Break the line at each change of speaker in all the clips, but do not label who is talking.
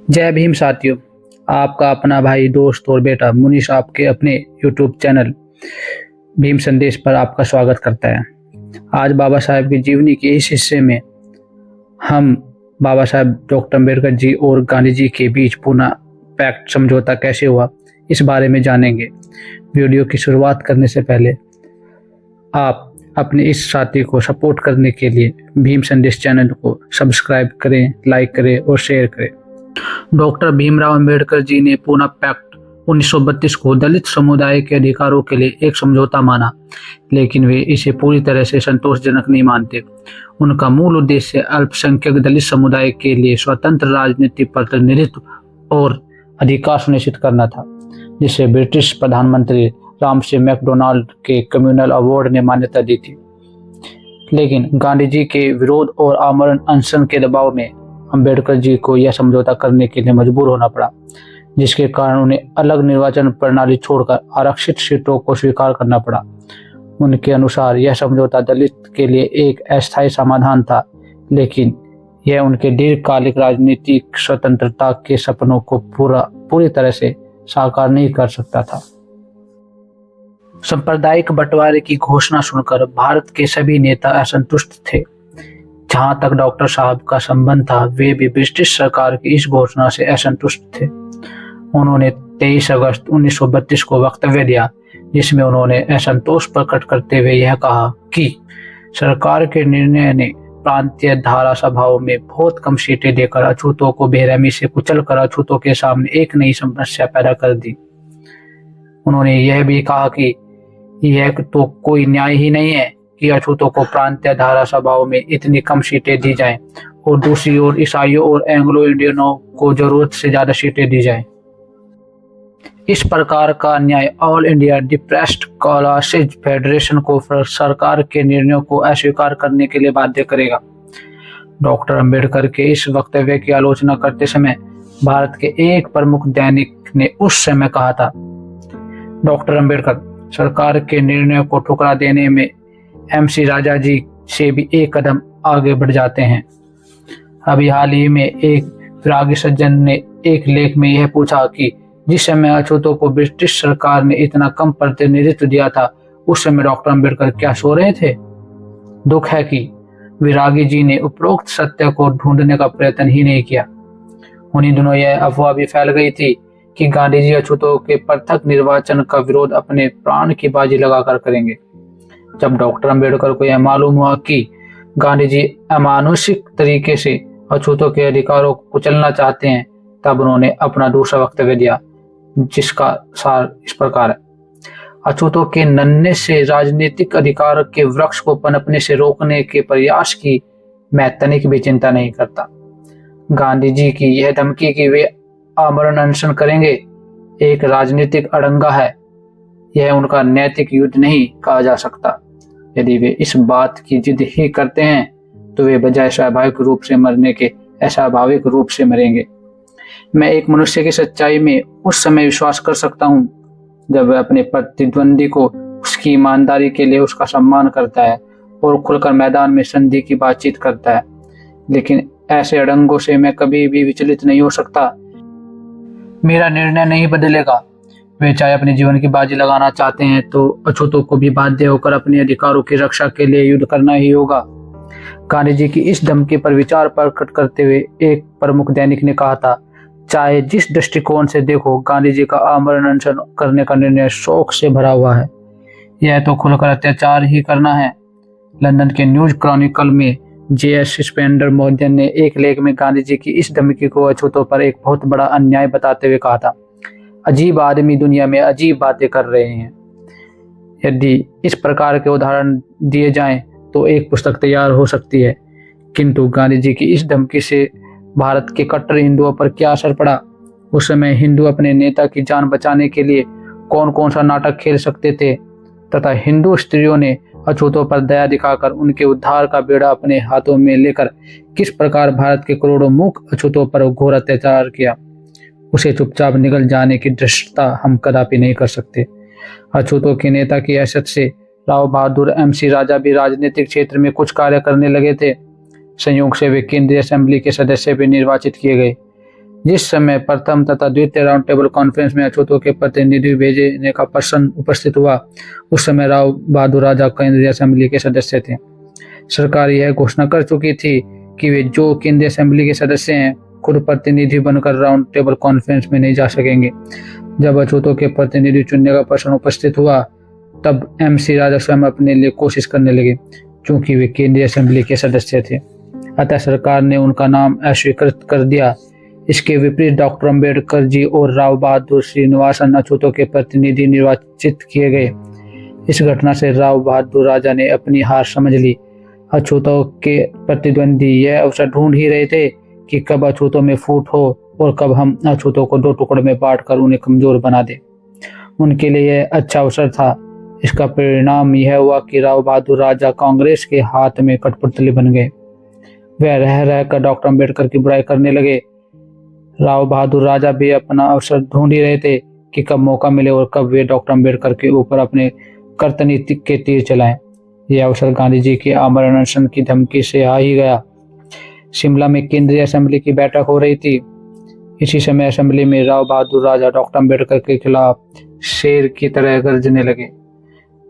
जय भीम साथियों। आपका अपना भाई, दोस्त और बेटा मुनीश आपके अपने यूट्यूब चैनल भीम संदेश पर आपका स्वागत करता है। आज बाबा साहेब की जीवनी के इस हिस्से में हम बाबा साहेब डॉक्टर अम्बेडकर जी और गांधी जी के बीच पुनः पैक्ट समझौता कैसे हुआ, इस बारे में जानेंगे। वीडियो की शुरुआत करने से पहले आप अपने इस साथी को सपोर्ट करने के लिए भीम संदेश चैनल को सब्सक्राइब करें, लाइक करें और शेयर करें। डॉक्टर भीमराव अंबेडकर जी ने पूना पैक्ट 1932 को दलित समुदाय के अधिकारों के लिए एक समझौता माना, लेकिन वे इसे पूरी तरह से संतोषजनक नहीं मानते। उनका मूल उद्देश्य अल्पसंख्यक दलित समुदाय के लिए स्वतंत्र राजनीतिक प्रतिनिधित्व और अधिकार सुनिश्चित करना था, जिसे ब्रिटिश प्रधानमंत्री रामसे मैकडोनाल्ड के कम्युनल अवार्ड ने मान्यता दी थी। लेकिन गांधी जी के विरोध और आमरण अनशन के दबाव में अंबेडकर जी को यह समझौता करने के लिए मजबूर होना पड़ा, जिसके कारण उन्हें अलग निर्वाचन प्रणाली छोड़कर आरक्षित सीटों को स्वीकार करना पड़ा। उनके अनुसार यह समझौता दलित के लिए एक अस्थायी समाधान था, लेकिन यह उनके दीर्घकालिक राजनीतिक स्वतंत्रता के सपनों को पूरी तरह से साकार नहीं कर सकता था। सांप्रदायिक बंटवारे की घोषणा सुनकर भारत के सभी नेता असंतुष्ट थे। जहां तक डॉक्टर साहब का संबंध था, वे भी ब्रिटिश सरकार की इस घोषणा से असंतुष्ट थे। उन्होंने 23 अगस्त 1932 को वक्तव्य दिया, जिसमें उन्होंने असंतोष प्रकट करते हुए यह कहा कि सरकार के निर्णय ने प्रांतीय धारा सभाओं में बहुत कम सीटें देकर अछूतों को बेरहमी से कुचलकर अछूतों के सामने एक नई समस्या पैदा कर दी। उन्होंने यह भी कहा कि यह तो कोई न्याय ही नहीं है कि अछूतों को प्रांतीय धारा सभाओं में इतनी कम सीटें दी जाएं और दूसरी ओर ईसाइयों और एंग्लो इंडियनों को जरूरत से ज्यादा सीटें दी जाएं। इस प्रकार का अन्याय all India depressed classes federation को सरकार के निर्णयों को अस्वीकार करने के लिए बाध्य करेगा। डॉक्टर अंबेडकर के इस वक्तव्य की आलोचना करते समय भारत के एक प्रमुख दैनिक ने उस समय कहा था, डॉक्टर अंबेडकर सरकार के निर्णय को ठुकरा देने में MC राजा जी से भी एक कदम आगे बढ़ जाते हैं। अभी हाल ही में एक विरागी सज्जन ने एक लेख में यह पूछा कि जिस समय अछूतों को ब्रिटिश सरकार ने इतना कम प्रतिनिधित्व दिया था, उस समय डॉक्टर अंबेडकर क्या सो रहे थे? दुख है कि विरागी जी ने उपरोक्त सत्य को ढूंढने का प्रयत्न ही नहीं किया। उन्हीं दिनों यह अफवाह भी फैल गई थी कि गांधी जी अछूतों के पृथक निर्वाचन का विरोध अपने प्राण की बाजी लगाकर करेंगे। जब डॉक्टर अंबेडकर को यह मालूम हुआ कि गांधी जी अमानुषिक तरीके से अछूतों के अधिकारों को कुचलना चाहते हैं, तब उन्होंने अपना दूसरा वक्तव्य दिया, जिसका सार इस प्रकार है। अछूतों के नन्हे से राजनीतिक अधिकार के वृक्ष को पनपने से रोकने के प्रयास की मैं तनिक भी चिंता नहीं करता। गांधी जी की यह धमकी कि वे आमरण अनशन करेंगे एक राजनीतिक अड़ंगा है। यह उनका नैतिक युद्ध नहीं कहा जा सकता। यदि वे इस बात की जिद ही करते हैं तो वे बजाय स्वाभाविक रूप से मरने के अस्वाभाविक रूप से मरेंगे। मैं एक मनुष्य की सच्चाई में उस समय विश्वास कर सकता हूँ जब वह अपने प्रतिद्वंदी को उसकी ईमानदारी के लिए उसका सम्मान करता है और खुलकर मैदान में संधि की बातचीत करता है। लेकिन ऐसे अड़ंगों से मैं कभी भी विचलित नहीं हो सकता। मेरा निर्णय नहीं बदलेगा। वे चाहे अपने जीवन की बाजी लगाना चाहते हैं तो अछूतों को भी बाध्य होकर अपने अधिकारों की रक्षा के लिए युद्ध करना ही होगा। गांधी जी की इस धमकी पर विचार प्रकट करते हुए एक प्रमुख दैनिक ने कहा था, चाहे जिस दृष्टिकोण से देखो, गांधी जी का आमरण अनशन करने का निर्णय शौक से भरा हुआ है। यह तो खुलकर अत्याचार ही करना है। लंदन के न्यूज क्रॉनिकल में JS स्पेंडर मोहन ने एक लेख में गांधी जी की इस धमकी को अछूतों पर एक बहुत बड़ा अन्याय बताते हुए कहा था, अजीब आदमी दुनिया में अजीब बातें कर रहे हैं। यदि इस प्रकार के उदाहरण दिए जाएं तो एक पुस्तक तैयार हो सकती है, किंतु गांधी जी की इस धमकी से भारत के कट्टर हिंदुओं पर क्या असर पड़ा? उस समय हिंदू अपने नेता की जान बचाने के लिए कौन कौन सा नाटक खेल सकते थे, तथा हिंदू स्त्रियों ने अछूतों पर दया दिखाकर उनके उद्धार का बेड़ा अपने हाथों में लेकर किस प्रकार भारत के करोड़ों मूक अछूतों पर घोर अत्याचार किया, उसे चुपचाप निगल जाने की धृष्टता हम कदापि नहीं कर सकते। अछूतों के नेता की हैसियत से राव बहादुर MC राजा भी राजनीतिक क्षेत्र में कुछ कार्य करने लगे थे। संयोग से वे केंद्रीय असेंबली के सदस्य भी निर्वाचित किए गए। जिस समय प्रथम तथा द्वितीय राउंड टेबल कॉन्फ्रेंस में अछूतों के प्रतिनिधि भेजने का प्रश्न उपस्थित हुआ, उस समय राव बहादुर राजा केंद्रीय असेंबली के सदस्य थे। सरकार यह घोषणा कर चुकी थी कि वे जो केंद्रीय असेंबली के सदस्य हैं खुद प्रतिनिधि बनकर राउंड टेबल कॉन्फ्रेंस में नहीं जा सकेंगे। जब अछूतों के प्रतिनिधि चुनने का प्रश्न उपस्थित हुआ, तब MC राजा स्वयं अपने लिए कोशिश करने लगे, क्योंकि वे केंद्रीय असेंबली के सदस्य थे। अतः सरकार ने उनका नाम अस्वीकृत कर दिया। इसके विपरीत डॉक्टर अंबेडकर जी और राव बहादुर श्रीनिवासन अछूतों के प्रतिनिधि निर्वाचित किए गए। इस घटना से राव बहादुर राजा ने अपनी हार समझ ली। अछूतों के प्रतिद्वंदी यह अवसर ढूंढ ही रहे थे कि कब अछूतों में फूट हो और कब हम अछूतों को दो टुकड़े में बांटकर उन्हें कमजोर बना दें। उनके लिए यह अच्छा अवसर था। इसका परिणाम यह हुआ कि राव बहादुर राजा कांग्रेस के हाथ में कठपुतली बन गए। वह रह रहकर डॉक्टर अंबेडकर की बुराई करने लगे। राव बहादुर राजा भी अपना अवसर ढूंढ ही रहे थे कि कब मौका मिले और कब वे डॉक्टर अंबेडकर के ऊपर अपने कर्तनीति के तीर चलाएं। यह अवसर गांधी जी के आमरण अनशन की धमकी से आ ही गया। शिमला में केंद्रीय असेंबली की बैठक हो रही थी। इसी समय असेंबली में राव बहादुर राजा डॉक्टर अंबेडकर के खिलाफ शेर की तरह गरजने लगे।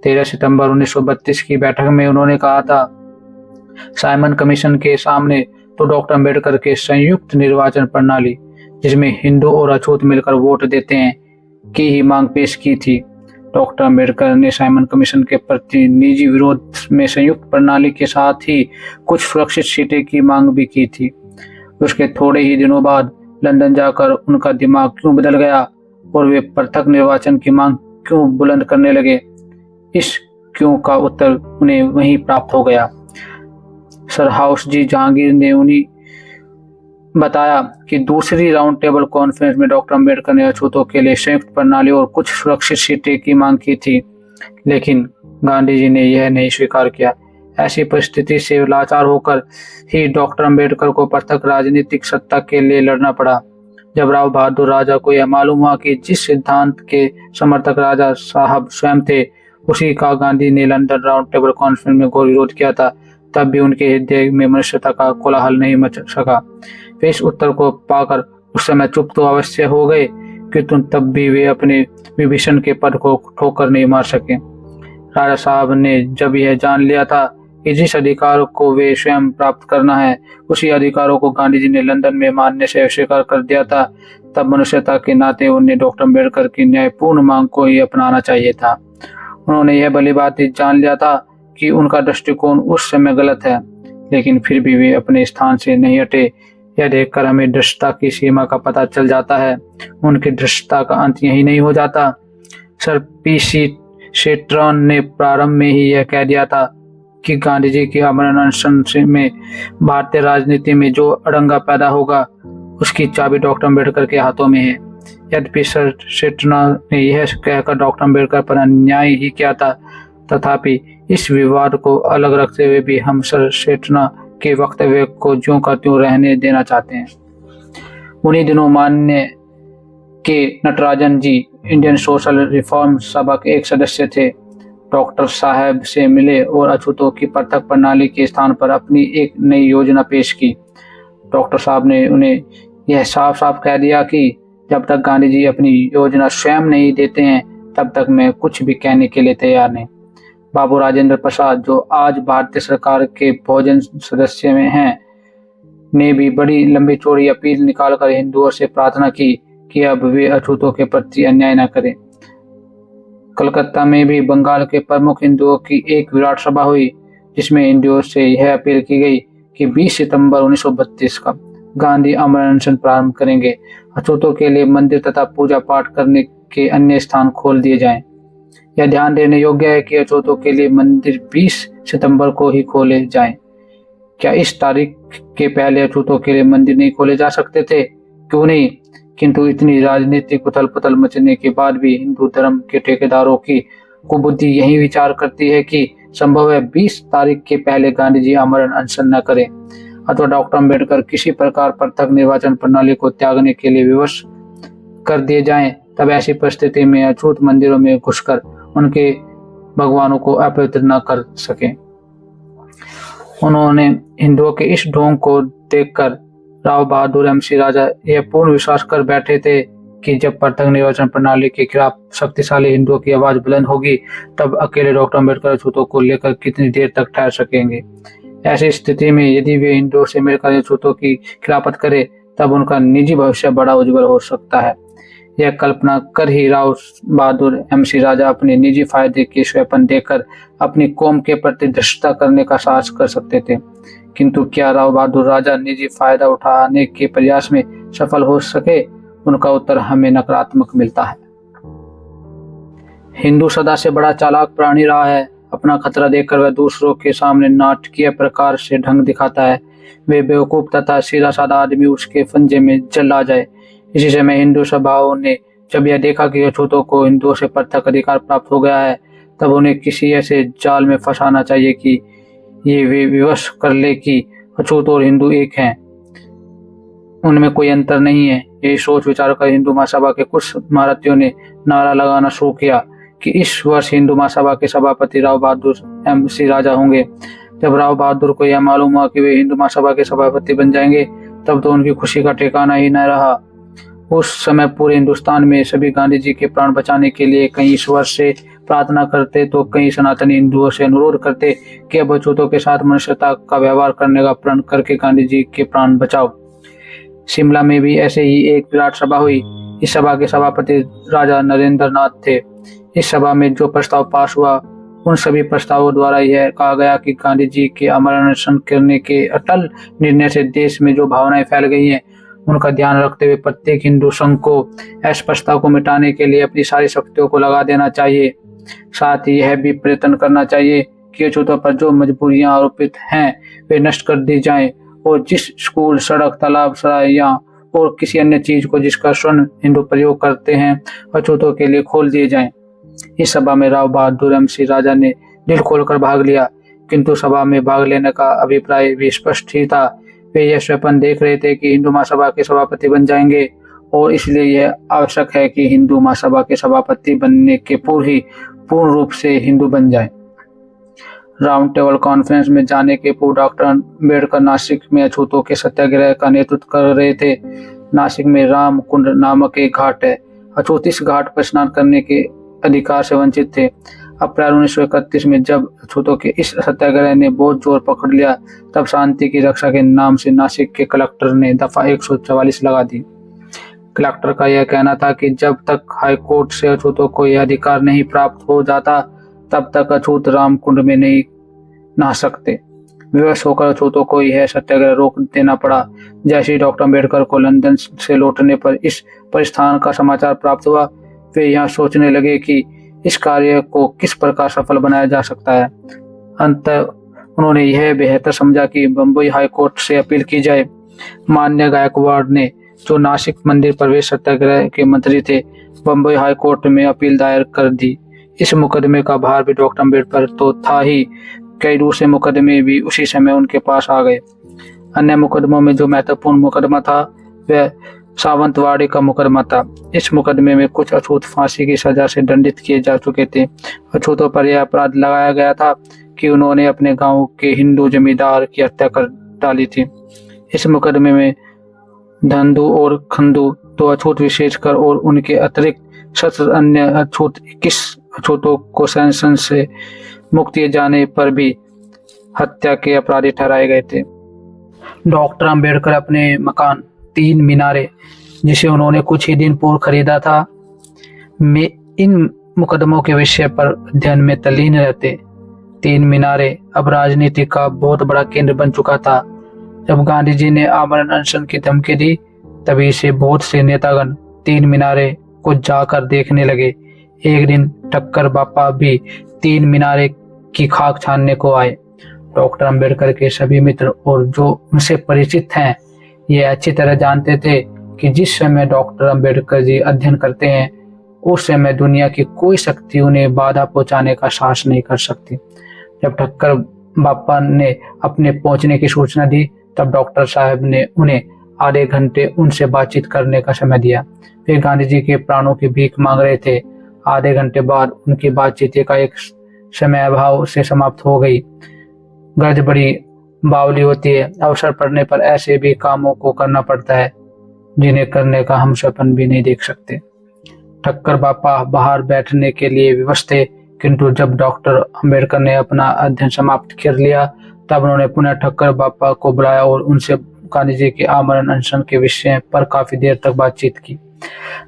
13 सितंबर 1932 की बैठक में उन्होंने कहा था, साइमन कमीशन के सामने तो डॉक्टर अंबेडकर के संयुक्त निर्वाचन प्रणाली, जिसमें हिंदू और अछूत मिलकर वोट देते हैं, की ही मांग पेश की थी। डॉक्टर अंबेडकर ने साइमन कमीशन के प्रति निजी विरोध में संयुक्त प्रणाली के साथ ही कुछ सुरक्षित सीटें की मांग भी की थी। उसके थोड़े ही दिनों बाद लंदन जाकर उनका दिमाग क्यों बदल गया और वे पृथक निर्वाचन की मांग क्यों बुलंद करने लगे, इस क्यों का उत्तर उन्हें वहीं प्राप्त हो गया। सर हाउस जी जहांगीर ने उन्हें बताया कि दूसरी राउंड टेबल कॉन्फ्रेंस में डॉक्टर अंबेडकर ने अछूतों के लिए संयुक्त प्रणाली और कुछ सुरक्षित सीटें की मांग की थी, लेकिन गांधी जी ने यह नहीं स्वीकार किया। ऐसी परिस्थिति से लाचार होकर ही डॉक्टर अंबेडकर को पृथक राजनीतिक सत्ता के लिए लड़ना पड़ा। जब राव बहादुर राजा को यह मालूम हुआ कि जिस सिद्धांत के समर्थक राजा साहब स्वयं थे, उसी का गांधी ने लंदन राउंड टेबल कॉन्फ्रेंस में घोर विरोध किया था, तब भी उनके हृदय में मनुष्यता का कोलाहल नहीं मच सका। वे इस उत्तर को पाकर उस समय चुप तो अवश्य हो गए, किंतु तब भी वे अपने विभीषण के पद को ठोकर नहीं मार सके। राजा साहब ने जब यह जान लिया था कि जिस अधिकार को वे स्वयं प्राप्त करना है, उसी अधिकारों को गांधी जी ने लंदन में मानने से अस्वीकार कर दिया था, तब मनुष्यता के नाते उन्हें डॉक्टर अंबेडकर की न्यायपूर्ण मांग को ही अपनाना चाहिए था। उन्होंने यह भली बात जान लिया था कि उनका दृष्टिकोण उस समय गलत है, लेकिन फिर भी वे अपने स्थान से नहीं हटे। यह देखकर हमें दृष्टता की सीमा का पता चल जाता है। उनकी दृष्टता का अंत यही नहीं हो जाता। सर PC शेट्रन ने प्रारंभ में ही यह कह दिया था कि गांधी जी के आमरण अनशन में भारतीय राजनीति में जो अड़ंगा पैदा होगा, उसकी चाबी डॉक्टर अंबेडकर के हाथों में है। यद्यपि सर शेट्रन ने यह कहकर डॉक्टर अंबेडकर पर अन्याय ही किया था, तथापि इस विवाद को अलग रखते हुए भी हम सर शेट्रन के वक्तव्य को ज्यों का त्यों रहने देना चाहते हैं। उन्हीं दिनों माननीय के नटराजन जी इंडियन सोशल रिफॉर्म सभा के एक सदस्य थे। डॉक्टर साहब से मिले और अछूतों की पृथक प्रणाली के स्थान पर अपनी एक नई योजना पेश की। डॉक्टर साहब ने उन्हें यह साफ साफ कह दिया कि जब तक गांधी जी अपनी योजना स्वयं नहीं देते हैं, तब तक मैं कुछ भी कहने के लिए तैयार नहीं। बाबू राजेंद्र प्रसाद, जो आज भारतीय सरकार के भोजन सदस्य में हैं, ने भी बड़ी लंबी चौड़ी अपील निकालकर हिंदुओं से प्रार्थना की कि अब वे अछूतों के प्रति अन्याय न करें। कलकत्ता में भी बंगाल के प्रमुख हिंदुओं की एक विराट सभा हुई, जिसमें हिंदुओं से यह अपील की गई कि 20 सितंबर 1932 का गांधी आमरण अनशन प्रारंभ करेंगे। अछूतों के लिए मंदिर तथा पूजा पाठ करने के अन्य स्थान खोल दिए जाएं। यह ध्यान देने योग्य है कि अछूतों के लिए मंदिर 20 सितंबर को ही खोले जाएं। क्या इस तारीख के पहले अछूतों के लिए मंदिर नहीं खोले जा सकते थे? क्यों नहीं? किंतु इतनी राजनीतिक उथल पुथल मचने के बाद भी हिंदू धर्म के ठेकेदारों की कुबुद्धि यही विचार करती है कि संभव है 20 तारीख के पहले गांधी जी आमरण अनशन न करें अथवा डॉक्टर अंबेडकर किसी प्रकार पृथक निर्वाचन प्रणाली को त्यागने के लिए विवश कर दिए जाएं। तब ऐसी परिस्थिति में अछूत मंदिरों में घुसकर उनके भगवानों को अपवित्र न कर सके। उन्होंने हिंदुओं के इस ढोंग को देखकर राव बहादुर एमसी राजा यह पूर्ण विश्वास कर बैठे थे कि जब पृथक निर्वाचन प्रणाली के खिलाफ शक्तिशाली हिंदुओं की आवाज बुलंद होगी तब अकेले डॉक्टर अम्बेडकर अछूतों को लेकर कितनी देर तक ठहर सकेंगे। ऐसी स्थिति में यदि वे हिंदुओं से मिलकर अछूतों की खिलाफत करे तब उनका निजी भविष्य बड़ा उज्जवल हो सकता है। यह कल्पना कर ही राव बहादुर एमसी राजा अपने निजी फायदे के स्वैपन देकर अपनी कौम के प्रति धृष्टता करने का साहस कर सकते थे, किंतु क्या राव बहादुर राजा निजी फायदा उठाने के प्रयास में सफल हो सके? उनका उत्तर हमें नकारात्मक मिलता है। हिंदू सदा से बड़ा चालाक प्राणी रहा है। अपना खतरा देखकर वह दूसरों के सामने नाटकीय प्रकार से ढंग दिखाता है। वे बेवकूफ तथा सीधा साधा आदमी उसके फंजे में जल आ जाए। इसी समय हिंदू सभाओं ने जब यह देखा कि अछूतों को हिंदुओं से पृथक अधिकार प्राप्त हो गया है तब उन्हें किसी ऐसे जाल में फंसाना चाहिए कि ये वे विवश कर ले कि अछूत और हिंदू एक हैं, उनमें कोई अंतर नहीं है। यही सोच विचार कर हिंदू महासभा के कुछ महारथियों ने नारा लगाना शुरू किया कि इस वर्ष हिंदू महासभा के सभापति राव बहादुर एमसी राजा होंगे। जब राव बहादुर को यह मालूम हुआ कि वे हिंदू महासभा के सभापति बन जाएंगे तब तो उनकी खुशी का ठिकाना ही न रहा। उस समय पूरे हिंदुस्तान में सभी गांधी जी के प्राण बचाने के लिए कई ईश्वर से प्रार्थना करते तो कई सनातनी हिंदुओं से अनुरोध करते कि अब अछूतों के साथ मनुष्यता का व्यवहार करने का प्रण करके गांधी जी के प्राण बचाओ। शिमला में भी ऐसे ही एक विराट सभा हुई। इस सभा के सभापति राजा नरेंद्र नाथ थे। इस सभा में जो प्रस्ताव पास हुआ उन सभी प्रस्तावों द्वारा यह कहा गया कि गांधी जी के अमर अनशन करने के अटल निर्णय से देश में जो भावनाएं फैल गई हैं उनका ध्यान रखते हुए प्रत्येक हिंदू संघ को इस प्रस्ताव को मिटाने के लिए अपनी सारी शक्तियों को लगा देना चाहिए। साथ ही यह भी प्रयत्न करना चाहिए कि अछूतों पर जो मजबूरियां आरोपित हैं वे नष्ट कर दी जाएं और जिस स्कूल, सड़क, तालाब, सराय और किसी अन्य चीज को जिसका स्वर्ण हिंदू प्रयोग करते हैं अछूतों के लिए खोल दिए जाएं। इस सभा में राव बहादुर एमसी राजा ने दिल खोलकर भाग लिया, किंतु सभा में भाग लेने का अभिप्राय भी स्पष्ट ही था। वे यह स्वप्न देख रहे थे कि हिंदू महासभा के सभापति बन जाएंगे और इसलिए यह आवश्यक है कि हिंदू महासभा के सभापति बनने के पूर्ण रूप से हिंदू बन जाएं। राउंड टेबल कॉन्फ्रेंस में जाने के पूर्व डॉक्टर अम्बेडकर नासिक में अछूतों के सत्याग्रह का नेतृत्व कर रहे थे। नासिक में राम कुंड नामक एक घाट है। अछूत इस घाट पर स्नान करने के अधिकार से वंचित थे। अप्रैल 1931 में जब अछूतों के इस सत्याग्रह ने बहुत जोर पकड़ लिया तब शांति की रक्षा के नाम से नासिक के कलेक्टर ने दफा 144 लगा दी। कलेक्टर का यह कहना था कि जब तक हाईकोर्ट से अछूतों को यह अधिकार नहीं प्राप्त हो जाता तब तक अछूत रामकुंड में नहीं नहा सकते। विवश होकर अछूतों को यह सत्याग्रह रोक देना पड़ा। जैसे ही डॉक्टर अम्बेडकर को लंदन से लौटने पर इस परिस्थान का समाचार प्राप्त हुआ वे यहाँ सोचने लगे कि इस कार्य को किस प्रकार सफल बनाया जा सकता है। अंततः उन्होंने यह बेहतर समझा कि बम्बई हाईकोर्ट से अपील की जाए। मान्य गायकवाड़ ने, जो नासिक मंदिर प्रवेश सत्याग्रह के मंत्री थे, बम्बई हाईकोर्ट में अपील दायर कर दी। इस मुकदमे का भार भी डॉक्टर अम्बेडकर तो था ही, कई दूसरे मुकदमे भी उसी समय उनके पास आ गए। अन्य मुकदमों में जो महत्वपूर्ण मुकदमा था वह सावंतवाड़ी का मुकदमा था। इस मुकदमे में कुछ अछूत फांसी की सजा से दंडित किए जा चुके थे। अछूतों पर यह अपराध लगाया गया था कि उन्होंने अपने गांव के हिंदू जमींदार की हत्या कर डाली थी। इस मुकदमे में धंधु और खंदू, तो अछूत विशेषकर और उनके अतिरिक्त 17 अन्य अछूत 21 अछूतों को सेंसन से मुक्त किए जाने पर भी हत्या के अपराधी ठहराए गए थे। डॉक्टर अम्बेडकर अपने मकान 3 मीनारे, जिसे उन्होंने कुछ ही दिन पूर्व खरीदा था, में इन मुकदमों के विषय पर अध्ययन में तल्लीन रहते। 3 मीनारे अब राजनीति का बहुत बड़ा केंद्र बन चुका था। जब गांधी जी ने आमरण अनशन की धमकी दी तभी से बहुत से नेतागण 3 मीनारे को जाकर देखने लगे। एक दिन ठक्कर बापा भी 3 मीनारे की खाक छानने को आए। डॉक्टर अम्बेडकर के सभी मित्र और जो उनसे परिचित हैं ये अच्छी तरह जानते थे कि जिस समय डॉक्टर अम्बेडकर जी अध्ययन करते हैं उस समय दुनिया की कोई शक्ति उन्हें बाधा पहुंचाने का साहस नहीं कर सकती। जब ठक्कर बापा ने अपने पहुंचने की सूचना दी तब डॉक्टर साहब ने उन्हें आधे घंटे उनसे बातचीत करने का समय दिया। वे गांधी जी के प्राणों की भीख मांग रहे थे। आधे घंटे बाद उनकी बातचीत एकाएक समय अभाव से समाप्त हो गई। गर्ज बड़ी बावली होती है। अवसर पड़ने पर ऐसे भी कामों को करना पड़ता है जिन्हें करने का हम सपन भी नहीं देख सकते। ठक्कर बापा बाहर बैठने के लिए विवश थे, किंतु जब डॉक्टर अंबेडकर ने अपना अध्ययन समाप्त कर लिया तब उन्होंने पुनः ठक्कर बापा को बुलाया और उनसे गांधी जी के आमरण अनशन के विषय पर काफी देर तक बातचीत की।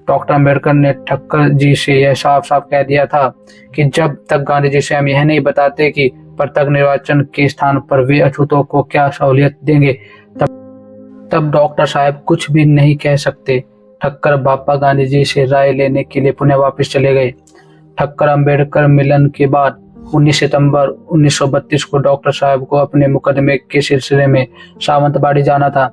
डॉक्टर अंबेडकर ने ठक्कर जी से यह साफ साफ कह दिया था कि जब तक गांधी जी स्वयं यह नहीं बताते कि प्रत्यक्ष निर्वाचन के स्थान पर वे अछूतों को क्या सहूलियत देंगे, तब डॉक्टर साहब कुछ भी नहीं कह सकते। ठक्कर बापा गांधी जी से राय लेने के लिए पुणे वापस चले गए। ठक्कर अंबेडकर मिलन के बाद 19 सितंबर 1932 को डॉक्टर साहब को अपने मुकदमे के सिलसिले में सावंतवाड़ी जाना था।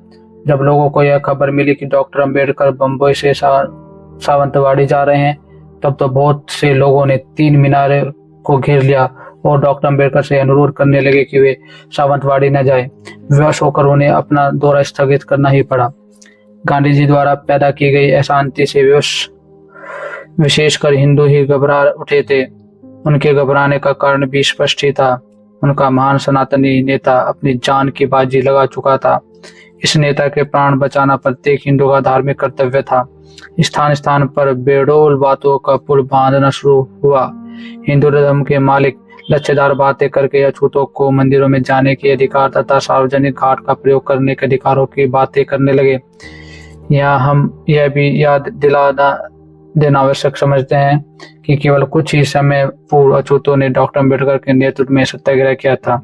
जब लोगों को यह खबर मिली कि डॉक्टर अंबेडकर बम्बई से सावंतवाड़ी जा रहे हैं, तब तो बहुत से लोगों ने 3 मीनारे को घेर लिया और डॉक्टर अंबेडकर से अनुरोध करने लगे कि वे सावंतवाड़ी न जाए। विवश होकर उन्हें अपना दौरा स्थगित करना ही पड़ा। गांधी जी द्वारा पैदा की गई अशांति से विशेषकर हिंदू ही घबरा उठे थे। उनके घबराने का कारण भी स्पष्ट ही था। उनका महान सनातनी नेता अपनी जान की बाजी लगा चुका था। इस नेता के प्राण बचाना प्रत्येक हिंदू का धार्मिक कर्तव्य था। स्थान स्थान पर बेडौल बातों का पुल बांधना शुरू हुआ। हिंदू धर्म के मालिक लच्छेदार बातें करके अछूतों को मंदिरों में जाने के अधिकार तथा सार्वजनिक घाट का प्रयोग करने के अधिकारों की बातें करने लगे। यहाँ हम यह भी याद देना आवश्यक समझते हैं कि केवल कुछ ही समय पूर्व अछूतों ने डॉक्टर अंबेडकर के नेतृत्व में सत्याग्रह किया था।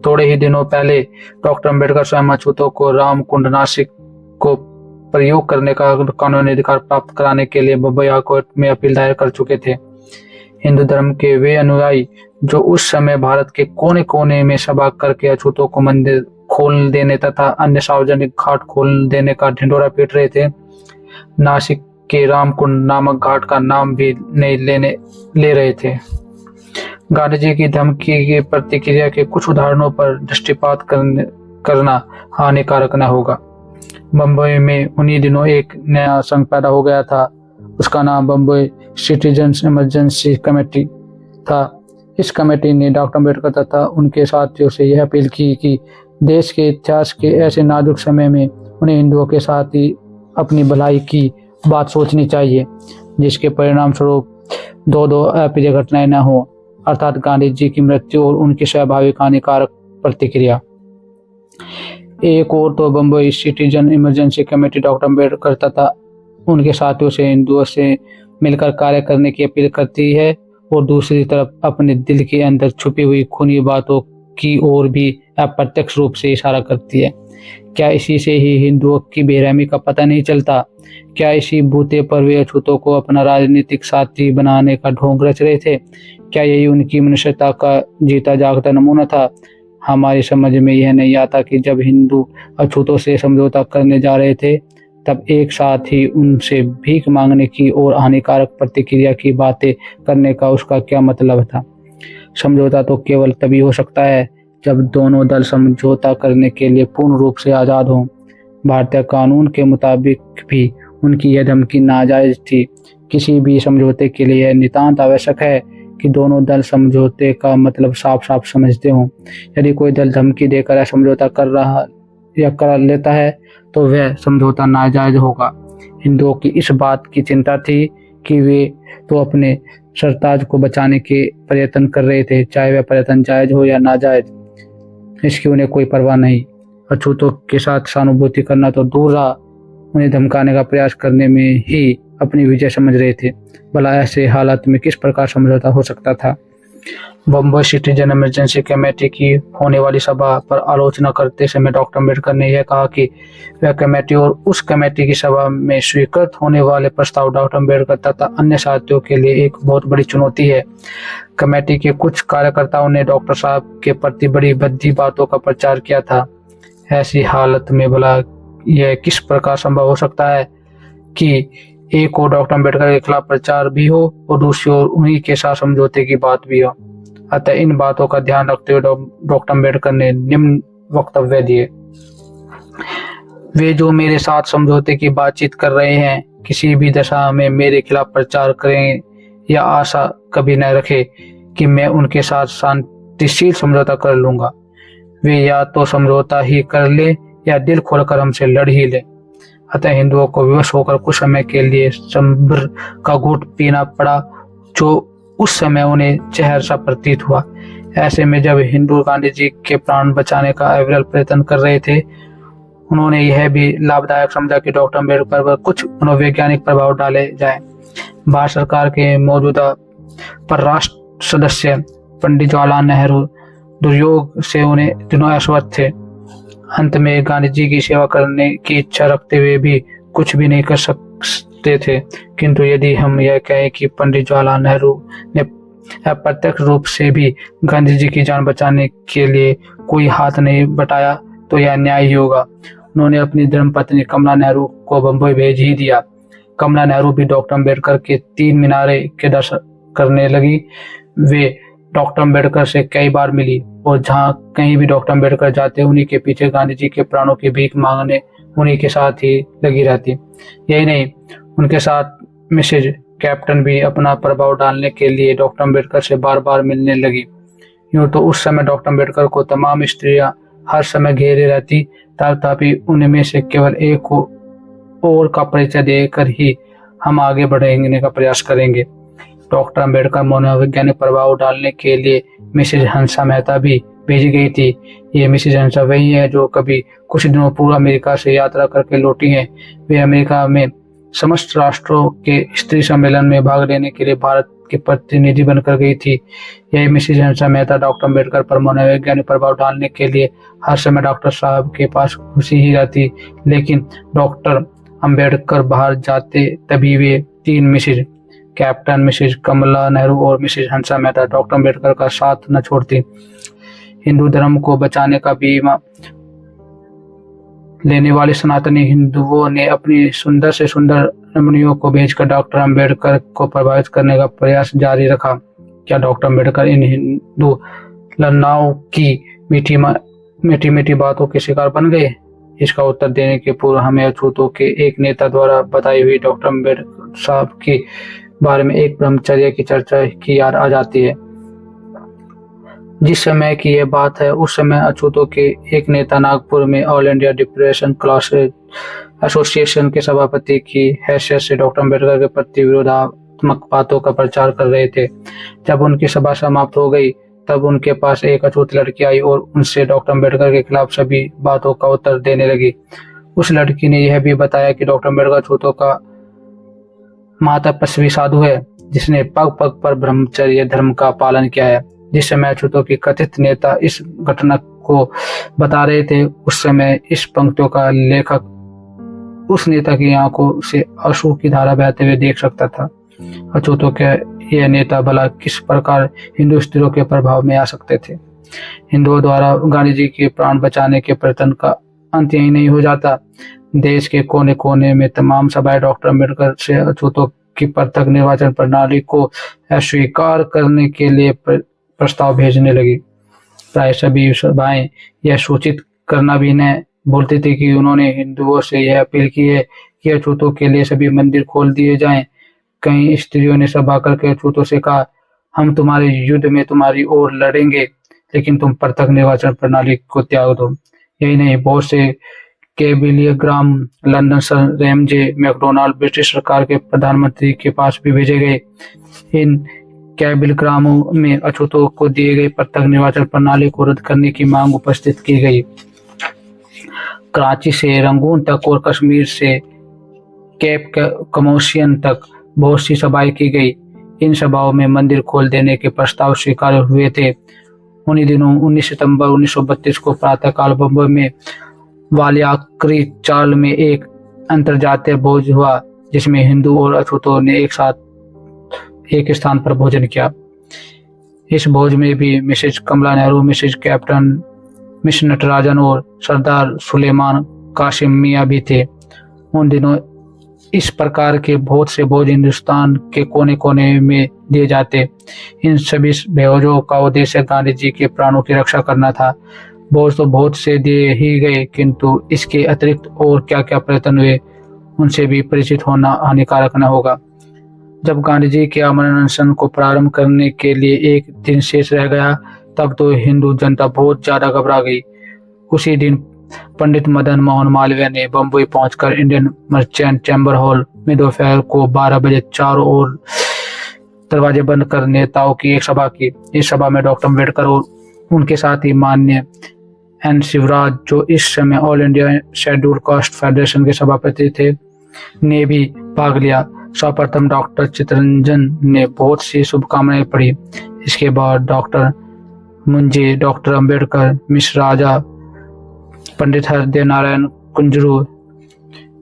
थोड़े ही दिनों पहले डॉक्टर अंबेडकर स्वयं अछूतों को रामकुंड नासिक को प्रयोग करने का कानूनी अधिकार प्राप्त कराने के लिए बम्बई हाईकोर्ट में अपील दायर कर चुके थे। हिंदू धर्म के वे अनुयायी जो उस समय भारत के कोने कोने में सभा करके अछूतों को मंदिर खोल देने तथा अन्य सार्वजनिक घाट खोल देने का ढिंढोरा पीट रहे थे, नासिक के रामकुंड नामक घाट का नाम भी नहीं ले रहे थे। गांधी जी की धमकी की प्रतिक्रिया के कुछ उदाहरणों पर दृष्टिपात करना हानिकारक न होगा। बम्बई में उन्हीं दिनों एक नया संघ पैदा हो गया था। उसका नाम बम्बई सिटीजन्स इमरजेंसी कमेटी था। इस कमेटी ने डॉक्टर अंबेडकर तथा उनके साथियों से यह अपील की कि देश के इतिहास के ऐसे नाजुक समय में उन्हें हिंदुओं के साथ ही अपनी भलाई की बात सोचनी चाहिए, जिसके परिणाम स्वरूप दो अप्रिय घटनाएं न हो, अर्थात गांधी जी की मृत्यु और उनकी स्वाभाविक हानिकारक प्रतिक्रिया। एक और तो Bombay citizen emergency committee doctor Ambedkar तथा उनके साथियों से हिंदुओं से मिलकर कार्य करने की अपील करती है और दूसरी तरफ अपने दिल के अंदर छुपी हुई खूनी बातों की ओर भी अप्रत्यक्ष रूप से इशारा करती है। क्या इसी से ही हिंदुओं की बेरहमी का पता नहीं चलता? क्या इसी बूते पर वे अछूतों को अपना राजनीतिक साथी बनाने का ढोंग रच रहे थे? क्या यही उनकी मनुष्यता का जीता जागता नमूना था? हमारी समझ में यह नहीं आता कि जब हिंदू अछूतों से समझौता करने जा रहे थे तब एक साथ ही उनसे भीख मांगने की और हानिकारक प्रतिक्रिया की बातें करने का उसका क्या मतलब था? समझौता तो केवल तभी हो सकता है जब दोनों दल समझौता करने के लिए पूर्ण रूप से आज़ाद हों। भारतीय कानून के मुताबिक भी उनकी यह धमकी नाजायज थी। किसी भी समझौते के लिए यह नितांत आवश्यक है कि दोनों दल समझौते का मतलब साफ साफ समझते हों। यदि कोई दल धमकी देकर समझौता कर रहा या कर लेता है तो वह समझौता नाजायज होगा। हिंदुओं की इस बात की चिंता थी कि वे तो अपने सरताज को बचाने के प्रयत्न कर रहे थे, चाहे वह प्रयत्न जायज हो या नाजायज, इसकी उन्हें कोई परवाह नहीं। अछूतों के साथ सहानुभूति करना तो दूर रहा, उन्हें धमकाने का प्रयास करने में ही अपनी विजय समझ रहे थे। भला ऐसे हालात में किस प्रकार समझौता हो सकता था? बम्बई सिटीजन इमरजेंसी कमेटी की होने वाली सभा पर आलोचना करते समय डॉक्टर अंबेडकर ने यह कहा कि वह कमेटी और उस कमेटी की सभा में स्वीकृत होने वाले प्रस्ताव डॉक्टर अंबेडकर तथा अन्य साथियों के लिए एक बहुत बड़ी चुनौती है। कमेटी के कुछ कार्यकर्ताओं ने डॉक्टर साहब के प्रति बड़ी भद्दी बातों का प्रचार किया था। ऐसी हालत में भला यह किस प्रकार संभव हो सकता है कि एक और डॉक्टर अंबेडकर के खिलाफ प्रचार भी हो और दूसरी ओर उन्हीं के साथ समझौते की बात भी हो? अतः इन बातों का ध्यान रखते हुए डॉक्टर अंबेडकर ने निम्न वक्तव्य दिए। वे जो मेरे साथ समझौते की बातचीत कर रहे हैं, किसी भी दशा में मेरे खिलाफ प्रचार करें या आशा कभी न रखे कि मैं उनके साथ शांतिशील समझौता कर लूंगा। वे या तो समझौता ही कर ले या दिल खोलकर हमसे लड़ ही ले। अतः हिंदुओं को विवश होकर कुछ समय के लिए संभ्र का घूंट पीना पड़ा, जो उस समय उन्हें जहर सा प्रतीत हुआ। ऐसे में जब हिंदू गांधी जी के प्राण बचाने का अविरल प्रयत्न कर रहे थे, उन्होंने यह भी लाभदायक समझा कि डॉक्टर अम्बेडकर पर कुछ मनोवैज्ञानिक प्रभाव डाले जाएं। भारत सरकार के मौजूदा परराष्ट्र सदस्य पंडित जवाहरलाल नेहरू दुर्योग से उन्हें दिनों अस्वस्थ थे। अंत में गांधी जी की सेवा करने की इच्छा रखते हुए भी कुछ भी नहीं कर सकते थे। किंतु यदि हम यह कहें कि पंडित जवाहरलाल नेहरू ने अप्रत्यक्ष रूप से भी गांधी जी की जान बचाने के लिए कोई हाथ नहीं बटाया तो यह न्याय ही होगा। उन्होंने अपनी धर्मपत्नी कमला नेहरू को बंबई भेज ही दिया। कमला नेहरू भी डॉक्टर अम्बेडकर के 3 मीनारे के दर्शन करने लगी। वे डॉक्टर अम्बेडकर से कई बार मिली और जहां कहीं भी डॉक्टर अम्बेडकर जाते उन्हीं के पीछे गांधी जी के प्राणों की भीख मांगने उन्हीं के साथ ही लगी रहती। यही नहीं, उनके साथ मिसेज कैप्टन भी अपना प्रभाव डालने के लिए डॉक्टर अम्बेडकर से बार बार मिलने लगी। यूं तो उस समय डॉक्टर अम्बेडकर को तमाम स्त्रियां हर समय घेरे रहती, तथापि उनमें से केवल एक को और का परिचय देकर ही हम आगे बढ़ने का प्रयास करेंगे। डॉक्टर अम्बेडकर मनोवैज्ञानिक प्रभाव डालने के लिए मिसेज हंसा मेहता भी भेजी गई थी। ये मिसेज हंसा वही है जो कभी कुछ दिनों पूर्व अमेरिका से यात्रा करके लौटी हैं। वे अमेरिका में समस्त राष्ट्रों के स्त्री सम्मेलन में भाग लेने के लिए भारत की प्रतिनिधि बनकर गई थी। यही मिसेज हंसा मेहता डॉक्टर अम्बेडकर पर मनोवैज्ञानिक प्रभाव डालने के लिए हर समय डॉक्टर साहब के पास खुशी ही रहती। लेकिन डॉक्टर अम्बेडकर बाहर जाते तभी वे 3 Mrs captain, Mrs Kamala Nehru और मिसेज हंसा मेहता डॉक्टर अम्बेडकर का साथ न छोड़ती। हिंदू धर्म को बचाने का बीमा लेने वाले सनातनी हिंदुओं ने अपनी सुंदर से सुंदर रमणियों को भेजकर डॉक्टर अम्बेडकर को प्रभावित करने का प्रयास जारी रखा। क्या डॉक्टर अम्बेडकर इन हिंदू लन्नाओं की मीठी मीठी बातों के शिकार बन गए? इसका उत्तर देने के पूर्व हमें अछूतों के एक नेता द्वारा बताई हुई डॉक्टर अम्बेडकर साहब के बारे में एक ब्रह्मचर्य की चर्चा की याद आ जाती है। जिस समय की यह बात है, उस समय अछूतों के एक नेता नागपुर में all India depression classes association के सभापति की हैसियत से डॉक्टर अम्बेडकर के प्रति विरोधात्मक बातों का प्रचार कर रहे थे। जब उनकी सभा समाप्त हो गई, तब उनके पास एक अछूत लड़की आई और उनसे डॉक्टर अम्बेडकर के खिलाफ सभी बातों का उत्तर देने लगी। उस लड़की ने यह भी बताया कि डॉक्टर अम्बेडकर अछूतों का महातपस्वी साधु है, जिसने पग पग पर ब्रह्मचर्य धर्म का पालन किया है। जिस समय अछूतों की कथित नेता इस घटना को बता रहे थे, उस समय इस पंक्तियों का लेखक उस नेता की आंखों से आंसू की धारा बहते हुए देख सकता था। अछूतों के यह नेता भला किस प्रकार हिंदू स्त्रियों के प्रभाव में आ सकते थे? हिंदुओं द्वारा गांधी जी के प्राण बचाने के प्रयत्न का अंत यही नहीं हो जाता। देश के कोने कोने में तमाम सभाएं डॉक्टर अम्बेडकर से अछूतों की पृथक निर्वाचन प्रणाली को अस्वीकार करने के लिए प्रस्ताव भेजने लगी। प्राय सभी सभाएं यह सूचित करना भी न बोलती थी कि उन्होंने हिंदुओं से यह अपील की है कि अछूतों के लिए सभी मंदिर खोल दिए जाएं। कई स्त्रियों ने सभा करके अछूतों से कहा, हम तुम्हारे युद्ध में तुम्हारी ओर लड़ेंगे, लेकिन तुम पृथक निर्वाचन प्रणाली को त्याग दो। यही नहीं, बहुत से केबिलियर ग्राम London sir Ramsay MacDonald British सरकार के प्रधानमंत्री के पास भी भेजे गए। इन कैबिलग्रामों में अछूतों को दिए गए पृथक निर्वाचन प्रणाली को रद्द करने की मांग उपस्थित की गई। कराची से रंगून तक और कश्मीर से केप कमोशियन तक बहुत सी सभाएं की गई। इन सभाओं में मंदिर खोल देने के प्रस्ताव स्वीकार हुए थे। उन्हीं दिनों 19 सितंबर 1932 को प्रातःकाल बम्बई में वालियाकरी चाल में एक अंतरजातीय भोज हुआ, जिसमें हिंदू और अछूतों ने एक साथ एक स्थान पर भोजन किया। इस भोज में भी Mrs Kamala Nehru, Mrs captain, Miss Natarajan और सरदार सुलेमान कासिम मियां भी थे। उन दिनों इस प्रकार के बहुत से भोज हिंदुस्तान के कोने कोने में दिए जाते। इन सभी भोजों का उद्देश्य गांधी जी के प्राणों की रक्षा करना था। भोज तो बहुत से दिए ही गए, किंतु इसके अतिरिक्त और क्या क्या प्रयत्न हुए, उनसे भी परिचित होना हानिकारक न होगा। जब गांधी जी के आमरण अनशन को प्रारंभ करने के लिए एक दिन शेष रह गया, तब तो हिंदू जनता बहुत ज्यादा घबरा गई। उसी दिन पंडित मदन मोहन मालवीय ने बम्बई पहुंचकर इंडियन मर्चेंट चैम्बर हॉल में दोपहर को 12 बजे चारों ओर दरवाजे बंद कर नेताओं की एक सभा की। इस सभा में डॉक्टर अम्बेडकर और उनके साथ ही माननीय एन शिवराज, जो इस समय all India scheduled caste federation के सभापति थे, ने भी भाग लिया। सर्वप्रथम डॉक्टर चित्तरंजन ने बहुत सी शुभकामनाएं पढ़ी। इसके बाद doctor Moonje, doctor Ambedkar, Miss Raja, Pandit Hriday Narayan Kunzru,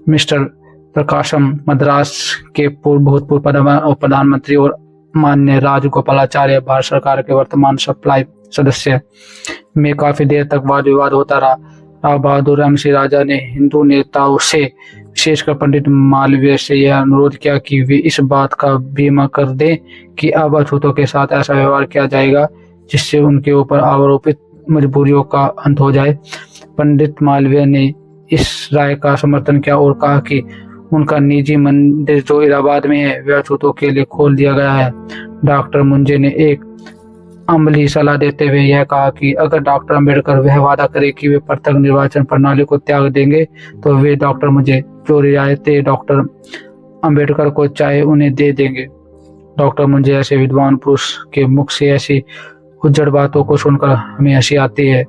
mister Prakasam, Madras के भूतपूर्व प्रधानमंत्री और माननीय राजगोपालाचार्य, भारत सरकार के वर्तमान सप्लाई सदस्य, में काफी देर तक वाद विवाद होता रहा। राव बहादुर एमसी राजा ने हिंदू नेताओं से, विशेषकर पंडित मालवीय से यह अनुरोध किया कि वे इस बात का बीमा कर दें कि अब अछूतों के साथ ऐसा व्यवहार किया जाएगा जिससे उनके ऊपर आरोपित मजबूरियों का अंत हो जाए। पंडित मालवीय ने इस राय का समर्थन किया और कहा कि उनका निजी मंदिर जो इलाहाबाद में है वह अछूतों के लिए खोल दिया गया है। डॉक्टर मुंजे ने एक अमली सलाह देते हुए यह कहा कि अगर डॉक्टर अम्बेडकर वह वादा करे कि वे पृथक निर्वाचन प्रणाली को त्याग देंगे तो वे डॉक्टर मुझे जो रियायतें डॉक्टर अम्बेडकर को चाहे उन्हें दे देंगे। डॉक्टर मुंजे ऐसे विद्वान पुरुष के मुख से ऐसी उज्जड़ बातों को सुनकर हमें हंसी आती है।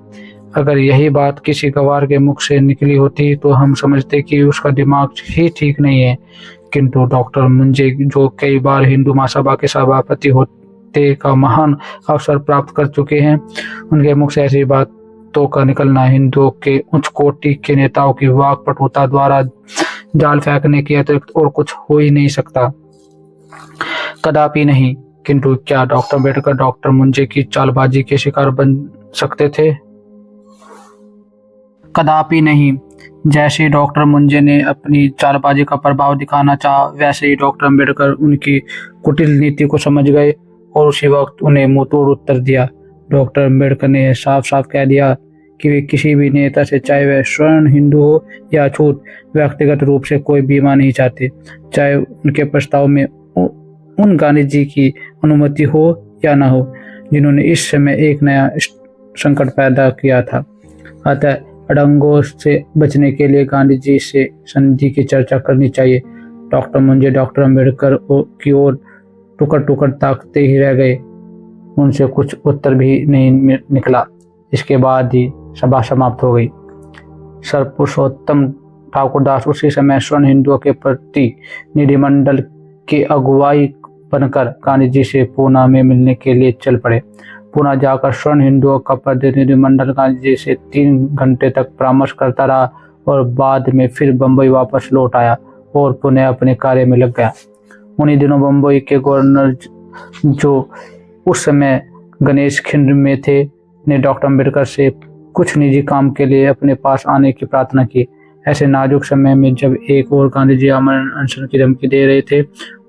अगर यही बात किसी गवार के मुख से निकली होती तो हम समझते कि उसका दिमाग ही ठीक नहीं है, किंतु डॉक्टर मुंजे, जो कई बार हिंदू महासभा के सभापति होते का महान अवसर प्राप्त कर चुके हैं, उनके मुख से ऐसी बातों का निकलना हिंदुओं के उच्च कोटि के नेताओं की वाक्पटुता द्वारा जाल फेंकने के अतिरिक्त और कुछ हो ही नहीं सकता, कदापि नहीं। किंतु क्या डॉक्टर अम्बेडकर डॉक्टर मुंजे की चालबाजी के शिकार बन सकते थे? कदापि नहीं। जैसे डॉक्टर मुंजे ने अपनी चालबाजी का प्रभाव दिखाना चाहा, वैसे ही डॉक्टर अम्बेडकर उनकी कुटिल नीति को समझ गए और उसी वक्त उन्हें मुंहतोड़ उत्तर दिया। डॉक्टर अम्बेडकर ने साफ साफ कह दिया कि वे किसी भी नेता से, चाहे वह स्वयं हिंदू हो या अछूत, व्यक्तिगत रूप से कोई बीमा नहीं चाहते, चाहे उनके प्रस्ताव में उन गांधी जी की अनुमति हो या न हो जिन्होंने इस समय एक नया संकट पैदा किया था। अतः अड़ंगों से बचने के लिए गांधी जी से संधि की चर्चा करनी चाहिए। डॉक्टर मुंजे डॉक्टर अम्बेडकर की ओर टुकड़ टुकड़ ताकते ही रह गए, उनसे कुछ उत्तर भी नहीं निकला। इसके बाद ही सभा समाप्त हो गई। सर पुरुषोत्तम ठाकुर दास उसी समय स्वर्ण हिंदुओं के प्रतिनिधिमंडल के अगुवाई बनकर गांधी जी से पूना में मिलने के लिए चल पड़े। पूना जाकर स्वर्ण हिंदुओं का प्रतिनिधिमंडल गांधी जी से 3 घंटे तक परामर्श करता रहा और बाद में फिर बम्बई वापस लौट आया और पुनः अपने कार्य में लग गया। उन्हीं दिनों बम्बई के गवर्नर, जो उस समय गणेश खिंड में थे, ने डॉक्टर अम्बेडकर से कुछ निजी काम के लिए अपने पास आने की प्रार्थना की। ऐसे नाजुक समय में जब एक ओर गांधी जी आमरण अनशन की धमकी दे रहे थे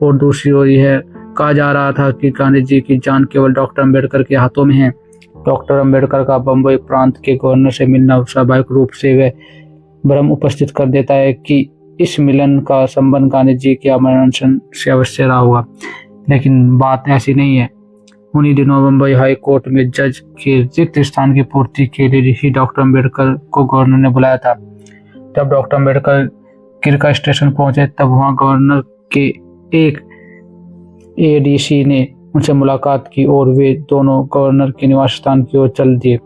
और दूसरी ओर यह कहा जा रहा था कि गांधी जी की जान केवल डॉक्टर अम्बेडकर के हाथों में है, डॉक्टर अम्बेडकर का बम्बई प्रांत के गवर्नर से मिलना स्वाभाविक रूप से वह भ्रम उपस्थित कर देता है कि इस मिलन का संबंध गांधी जी के आमरण अनशन से अवश्य रहा होगा। लेकिन बात ऐसी नहीं है। उन्हीं दिनों बम्बई हाई कोर्ट में जज के रिक्त स्थान की पूर्ति के लिए ही डॉक्टर अम्बेडकर को गवर्नर ने बुलाया था। जब डॉक्टर अम्बेडकर किरका स्टेशन पहुंचे तब वहां गवर्नर के एक एडीसी ने उनसे मुलाकात की और वे दोनों गवर्नर के निवास स्थान की ओर चल दिए।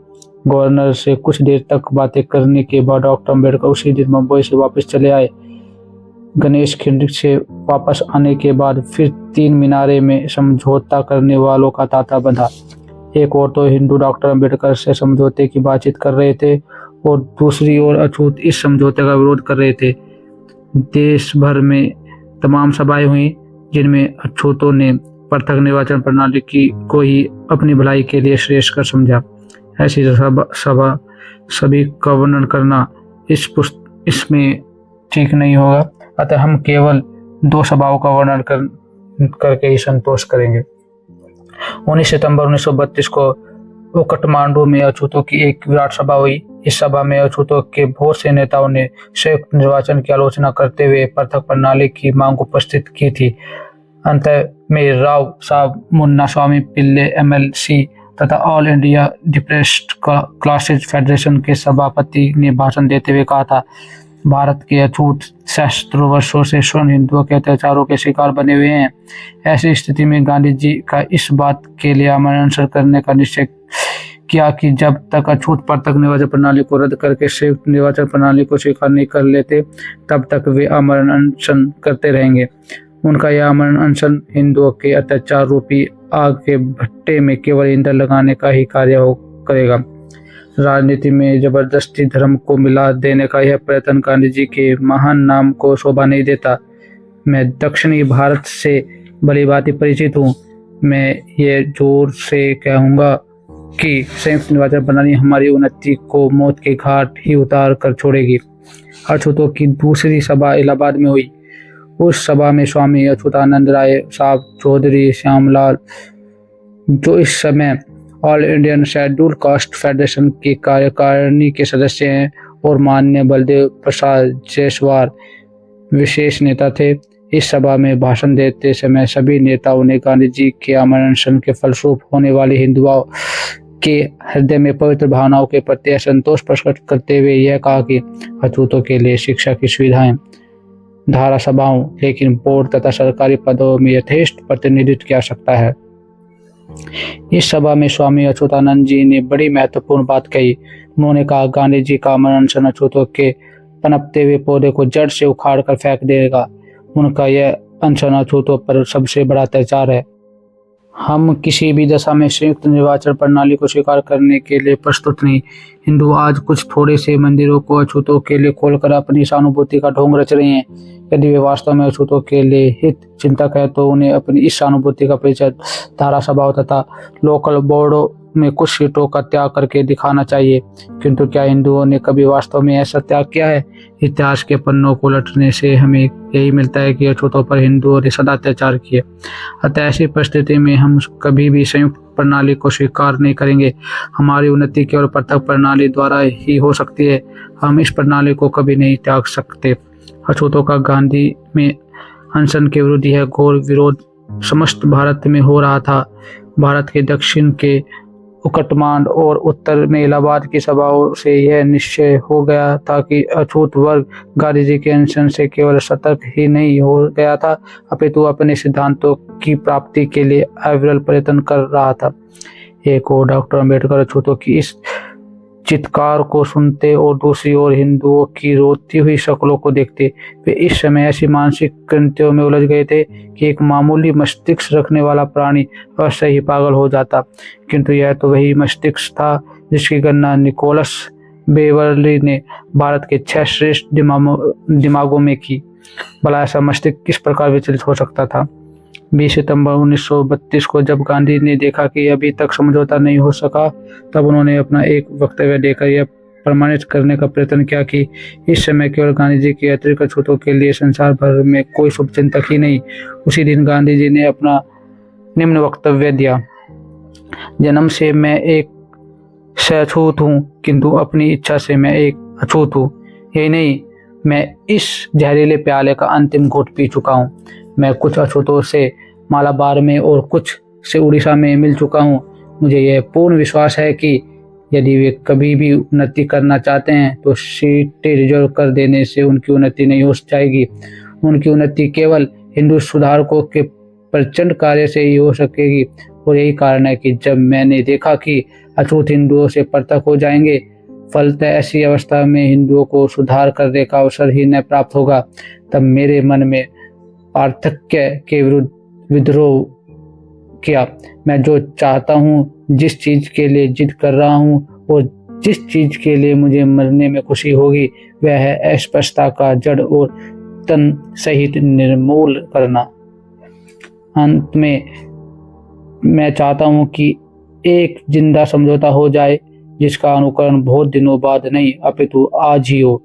गवर्नर से कुछ देर तक बातें करने के बाद डॉक्टर अम्बेडकर उसी दिन मुंबई से वापस चले आए। गणेश खिंड से वापस आने के बाद फिर 3 मीनारे में समझौता करने वालों का तांता बंधा। एक ओर तो हिंदू डॉक्टर अम्बेडकर से समझौते की बातचीत कर रहे थे और दूसरी ओर अछूत इस समझौते का विरोध कर रहे थे। देश भर में तमाम सभाएं हुई जिनमें अछूतों ने पृथक निर्वाचन प्रणाली को ही अपनी भलाई के लिए श्रेष्ठ कर समझा। ऐसी सभा सभी का वर्णन करना इसमें ठीक नहीं होगा, अतः हम केवल 2 सभाओं का वर्णन करके ही संतोष करेंगे। 19 सितंबर 1932 को काठमांडू में अछूतों की एक विराट सभा हुई। इस सभा में अछूतों के बहुत से नेताओं ने संयुक्त निर्वाचन की आलोचना करते हुए पृथक प्रणाली की मांग उपस्थित की थी। अंत में राव साहब मुन्ना स्वामी पिल्ले MLC तथा all India depressed classes federation के सभापति ने भाषण देते हुए कहा था, भारत के अछूत सहस्त्रों वर्षों से स्वर्ण हिंदुओं के अत्याचारों के शिकार बने हुए हैं। ऐसी स्थिति में गांधी जी का इस बात के लिए आमरण अनशन करने का निश्चय किया कि जब तक अछूत पृथक निर्वाचन प्रणाली को रद्द करके संयुक्त निर्वाचन प्रणाली को स्वीकार नहीं कर लेते, तब तक वे आमरण अनशन करते रहेंगे। उनका यह आमरण अनशन हिंदुओं के अत्याचार रूपी आग के भट्टे में केवल ईंधन लगाने का ही कार्य करेगा। राजनीति में जबरदस्ती धर्म को मिला देने का यह प्रयत्न गांधी जी के महान नाम को शोभा नहीं देता। मैं दक्षिणी भारत से भली भांति परिचित हूँ। मैं ये जोर से कहूँगा कि संयुक्त निर्वाचन प्रणाली हमारी उन्नति को मौत के घाट ही उतार कर छोड़ेगी। अछूतों की दूसरी सभा इलाहाबाद में हुई। उस सभा में स्वामी अच्युतानंद राय साहब, चौधरी श्यामलाल, जो इस समय all Indian schedule caste federation की कार्यकारिणी के सदस्य हैं, और माननीय बलदेव प्रसाद जायसवाल विशेष नेता थे। इस सभा में भाषण देते समय सभी नेताओं ने गांधी जी के आमरण अनशन के फलस्वरूप होने वाले हिंदुओं के हृदय में पवित्र भावनाओं के प्रति असंतोष प्रकट करते हुए यह कहा कि अछूतों के लिए शिक्षा की सुविधाएं धारा सभाओं, लेकिन बोर्ड तथा सरकारी पदों में यथेष्ट प्रतिनिधित्व की आवश्यकता है। इस सभा में स्वामी अच्युतानंद जी ने बड़ी महत्वपूर्ण बात कही। उन्होंने कहा, गांधी जी का आमरण अनशन अछूतों के पनपते हुए पौधे को जड़ से उखाड़ कर फेंक देगा। उनका यह अनशन अछूतों पर सबसे बड़ा अत्याचार है। हम किसी भी दशा में संयुक्त निर्वाचन प्रणाली को स्वीकार करने के लिए प्रस्तुत नहीं। हिंदू आज कुछ थोड़े से मंदिरों को अछूतों के लिए खोलकर अपनी सहानुभूति का ढोंग रच रहे हैं। यदि वे वास्तव में अछूतों के लिए हित चिंतक है तो उन्हें अपनी इस सहानुभूति का परिचय धारा सभाओं तथा लोकल बोर्डों में कुछ सीटों का त्याग करके दिखाना चाहिए। किंतु क्या हिंदुओं ने कभी वास्तव में ऐसा त्याग किया है? इतिहास के पन्नों को उलटने से हमें यही मिलता है कि अछूतों पर हिंदुओं ने सदा अत्याचार किए। अतः ऐसी परिस्थिति में हम कभी भी संयुक्त प्रणाली को स्वीकार नहीं करेंगे। हमारी उन्नति केवल पृथक प्रणाली द्वारा ही हो सकती है। हम इस प्रणाली को कभी नहीं त्याग सकते। अछूतों का गांधी में अनशन के विरुद्ध यह घोर विरोध समस्त भारत में हो रहा था। भारत के दक्षिण के उकटमांड और उत्तर में इलाहाबाद की सभाओं से यह निश्चय हो गया था कि अछूत वर्ग गांधी जी के अनशन से केवल सतर्क ही नहीं हो गया था, अपितु अपने सिद्धांतों की प्राप्ति के लिए अविरल प्रयत्न कर रहा था। एक ओर डॉक्टर अम्बेडकर अछूतों की इस चित्कार को सुनते और दूसरी ओर हिंदुओं की रोती हुई शक्लों को देखते। वे इस समय ऐसी मानसिक कृत्यों में उलझ गए थे कि एक मामूली मस्तिष्क रखने वाला प्राणी अवश्य ही पागल हो जाता। किंतु यह तो वही मस्तिष्क था जिसकी गणना निकोलस बेवरली ने भारत के 6 श्रेष्ठ दिमागों में की। भला ऐसा मस्तिष्क किस प्रकार विचलित हो सकता था? 20 सितंबर 1932 को जब गांधी ने देखा कि अभी तक समझौता नहीं हो सका, तब उन्होंने अपना एक वक्तव्य देकर यह प्रमाणित करने का प्रयत्न किया कि इस समय केवल गांधी जी के अतिरिक्त अछूतों के लिए संसार भर में कोई शुभचिंतक ही नहीं। उसी दिन गांधी जी ने अपना निम्न वक्तव्य दिया, जन्म से मैं एक अछूत हूँ, किंतु अपनी इच्छा से मैं एक अछूत हूँ। यही नहीं, मैं इस जहरीले प्याले का अंतिम घूंट पी चुका हूँ। मैं कुछ अछूतों से मालाबार में और कुछ से उड़ीसा में मिल चुका हूँ। मुझे यह पूर्ण विश्वास है कि यदि वे कभी भी उन्नति करना चाहते हैं तो सीटें रिजर्व कर देने से उनकी उन्नति नहीं हो जाएगी। उनकी उन्नति केवल हिंदू सुधारकों के प्रचंड कार्य से ही हो सकेगी। और यही कारण है कि जब मैंने देखा कि अछूत हिंदुओं से पृथक हो जाएंगे, फलतः ऐसी अवस्था में हिंदुओं को सुधार करने का अवसर ही न प्राप्त होगा, तब मेरे मन में पार्थक्य के विरुद्ध विद्रोह किया। मैं जो चाहता हूँ, जिस चीज के लिए जिद कर रहा हूँ और जिस चीज के लिए मुझे मरने में खुशी होगी, वह है अस्पृश्यता का जड़ और तन सहित निर्मूल करना। अंत में मैं चाहता हूँ कि एक जिंदा समझौता हो जाए जिसका अनुकरण बहुत दिनों बाद नहीं अपितु आज ही हो।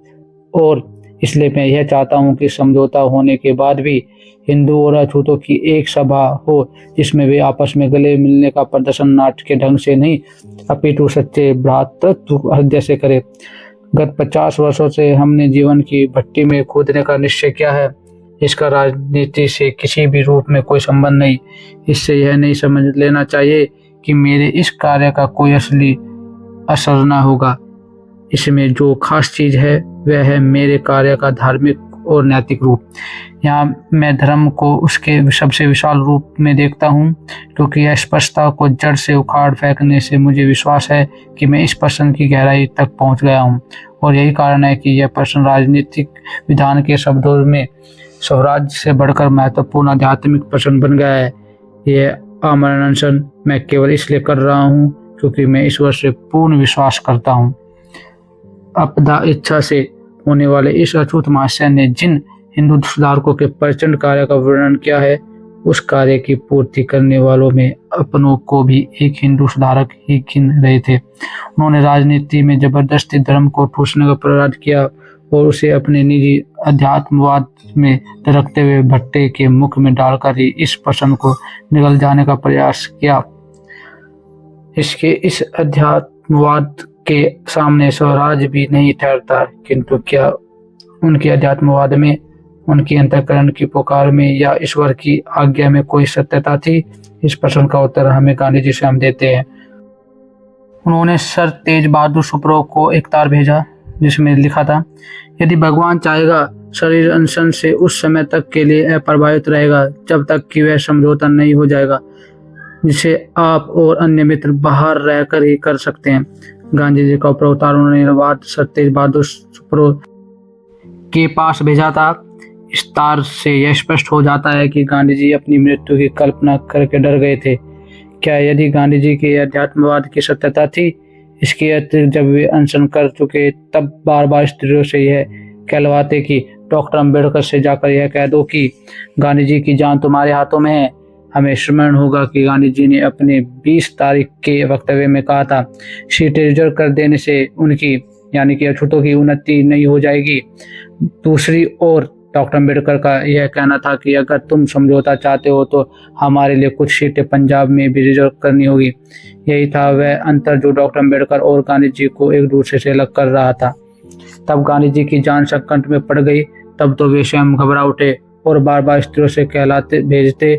और इसलिए मैं यह चाहता हूँ कि समझौता होने के बाद भी हिंदू और अछूतों की एक सभा हो जिसमें वे आपस में गले मिलने का प्रदर्शन नाट्य के ढंग से नहीं अपितु सच्चे भ्रातृत्व हृदय से करे। गत 50 वर्षों से हमने जीवन की भट्टी में कूदने का निश्चय किया है। इसका राजनीति से किसी भी रूप में कोई संबंध नहीं। इससे यह नहीं समझ लेना चाहिए कि मेरे इस कार्य का कोई असली असर न होगा। इसमें जो खास चीज है वह है मेरे कार्य का धार्मिक और नैतिक रूप। यहाँ मैं धर्म को उसके सबसे विशाल रूप में देखता हूँ, क्योंकि यह स्पष्टता को जड़ से उखाड़ फेंकने से मुझे विश्वास है कि मैं इस प्रश्न की गहराई तक पहुँच गया हूँ। और यही कारण है कि यह प्रश्न राजनीतिक विधान के शब्दों में स्वराज्य से बढ़कर महत्वपूर्ण आध्यात्मिक प्रश्न बन गया है। यह आमरण अनशन मैं केवल इसलिए कर रहा हूँ क्योंकि मैं ईश्वर से पूर्ण विश्वास करता हूँ। अपदा इच्छा से होने वाले इस अछूत महाशय ने जिन हिंदू सुधारकों के प्रचंड कार्य का वर्णन किया है, उस कार्य की पूर्ति करने वालों में अपनों को भी एक हिंदू सुधारक ही गिन रहे थे। उन्होंने राजनीति में जबरदस्ती धर्म को ठूसने का प्रयास किया और उसे अपने निजी अध्यात्मवाद में रखते हुए भट्टे के मुख में डालकर ही इस प्रश्न को निगल जाने का प्रयास किया। इसके इस अध्यात्मवाद के सामने स्वराज भी नहीं ठहरता, किंतु क्या उनके अध्यात्मवाद में, उनकी अंतःकरण की पुकार में या ईश्वर की आज्ञा में कोई सत्यता थी? इस प्रश्न का उत्तर हमें गांधी जी से हम देते हैं। उन्होंने सर तेज बहादुर सुप्रो को एक तार भेजा जिसमें लिखा था, यदि भगवान चाहेगा शरीर अनशन से उस समय तक के लिए अप्रभावित रहेगा जब तक कि वह समझौता नहीं हो जाएगा, जिसे आप और अन्य मित्र बाहर रहकर ही कर सकते हैं। गांधी जी का उपरोतार उन्होंने सर तेज बहादुर सुप्रो के पास भेजा था। इस तार से यह स्पष्ट हो जाता है कि गांधी जी अपनी मृत्यु की कल्पना करके डर गए थे। क्या यदि गांधी जी के अध्यात्मवाद की सत्यता थी? इसके अतिरिक्त जब वे अनशन कर चुके तब बार बार स्त्रियों से यह कहलवाते कि डॉक्टर अम्बेडकर से जाकर यह कह दो कि गांधी जी की जान तुम्हारे हाथों में है। हमें स्मरण होगा कि गांधी जी ने अपने 20 तारीख के वक्तव्य में कहा था, सीटें रिजर्व कर देने से उनकी यानी कि अछूतों की उन्नति नहीं हो जाएगी। दूसरी ओर डॉक्टर अम्बेडकर का यह कहना था कि अगर तुम समझौता चाहते हो तो हमारे लिए कुछ सीटें पंजाब में भी रिजर्व करनी होगी। यही था वह अंतर जो डॉक्टर अम्बेडकर और गांधी जी को एक दूसरे से अलग कर रहा था। तब गांधी जी की जान संकट में पड़ गई, तब तो वे स्वयं घबरा उठे और बार बार स्त्रियों से कहलाते भेजते,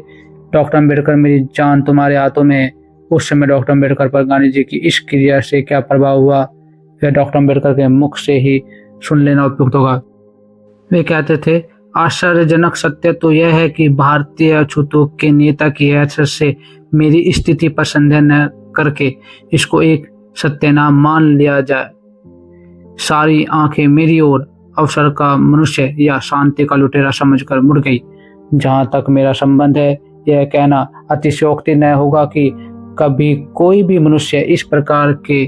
डॉक्टर अम्बेडकर मेरी जान तुम्हारे हाथों में है। उस समय डॉक्टर अम्बेडकर पर गांधी जी की इस क्रिया से क्या प्रभाव हुआ, वह डॉक्टर अम्बेडकर के मुख से ही सुन लेना उपयुक्त होगा। वे कहते थे, आश्चर्यजनक सत्य तो यह है कि भारतीय अछूतों के नेता की हैसियत से मेरी स्थिति पर संदेह न करके इसको एक सत्यनाम मान लिया जाए। सारी आंखें मेरी ओर अवसर का मनुष्य या शांति का लुटेरा समझकर मुड़ गई। जहां तक मेरा संबंध है, यह कहना अतिशयोक्ति न होगा कि कभी कोई भी मनुष्य इस प्रकार के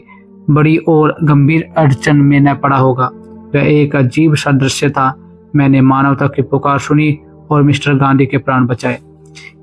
बड़ी और गंभीर अड़चन में न पड़ा होगा। वह एक अजीब सा दृश्य था। मैंने मानवता की पुकार सुनी और मिस्टर गांधी के प्राण बचाए।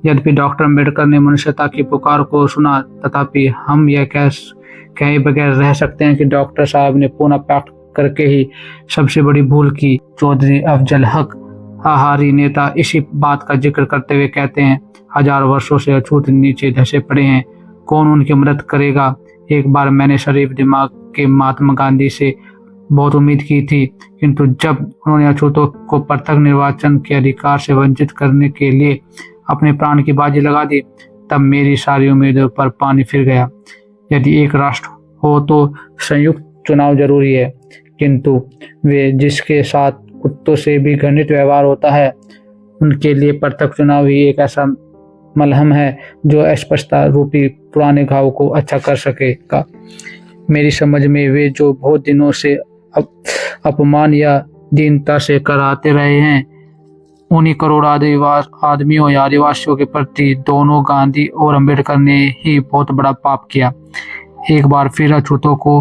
यद्यपि डॉक्टर अम्बेडकर ने मनुष्यता की पुकार को सुना, तथापि हम यह कहे बगैर रह सकते हैं कि डॉक्टर साहब ने पुनः पाठ करके ही सबसे बड़ी भूल की। चौधरी अफजल हक आहारी नेता इसी बात का जिक्र करते हुए कहते हैं, 1000 वर्षों से अछूत नीचे धंसे पड़े हैं, कौन उनकी मदद करेगा? एक बार मैंने शरीफ दिमाग के महात्मा गांधी से बहुत उम्मीद की थी, किंतु जब उन्होंने अछूतों को पृथक निर्वाचन के अधिकार से वंचित करने के लिए अपने प्राण की बाजी लगा दी, तब मेरी सारी उम्मीदों पर पानी फिर गया। यदि एक राष्ट्र हो तो संयुक्त चुनाव जरूरी है, किंतु वे जिसके साथ कुत्तों से भी घृणित व्यवहार होता है, उनके लिए पृथक चुनाव ही एक ऐसा मलहम है जो अस्पष्टता रूपी पुराने घाव को अच्छा कर सकेगा। मेरी समझ में वे जो बहुत दिनों से अपमान या दीनता से कराते रहे हैं, उन्हीं करोड़ आदमियों या आदिवासियों के प्रति दोनों गांधी और अम्बेडकर ने ही बहुत बड़ा पाप किया। एक बार फिर अछूतों को